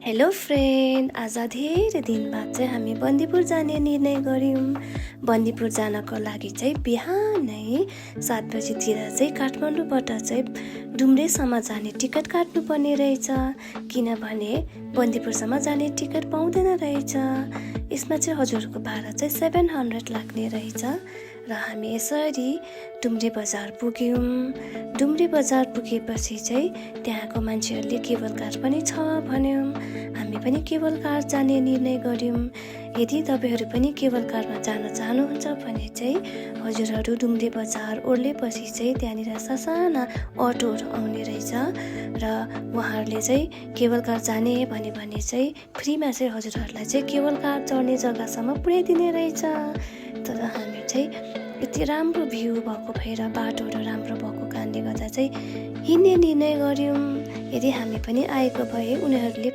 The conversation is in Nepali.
हेलो फ्रेन्ड, आज धेरै दिन बाद चाहिँ हामी बन्दीपुर जाने निर्णय गऱ्यौँ। बन्दीपुर जानको लागि चाहिँ बिहानै 7 बजीतिर चाहिँ काठमाडौँबाट चाहिँ डुम्रेसम्म जाने टिकट काट्नुपर्ने रहेछ, किनभने बन्दीपुरसम्म जाने टिकट पाउँदैन रहेछ। यसमा चाहिँ हजुरको भाडा चाहिँ 700 लाग्ने रहेछ र हामी यसरी डुम्रे बजार पुग्यौँ। डुम्रे बजार पुगेपछि चाहिँ त्यहाँको मान्छेहरूले केबल कार पनि छ भन्यौँ। हामी पनि केबल कार जाने निर्णय गऱ्यौँ। यदि तपाईँहरू पनि केबल कारमा जान चाहनुहुन्छ भने चाहिँ हजुरहरू डुम्रे बजार ओर्लेपछि चाहिँ त्यहाँनिर सासाना अटोहरू आउने रहेछ र उहाँहरूले चाहिँ केबल कार जाने भने चाहिँ फ्रीमा चाहिँ हजुरहरूलाई चाहिँ केबल कार चढ्ने जग्गासम्म पुर्याइदिने रहेछ। तर हामी चाहिँ यति राम्रो भ्यू भएको भएर बाटोहरू राम्रो भएको कारणले गर्दा चाहिँ हिँड्ने निर्णय गऱ्यौँ। यदि हामी पनि आएको भए उनीहरूले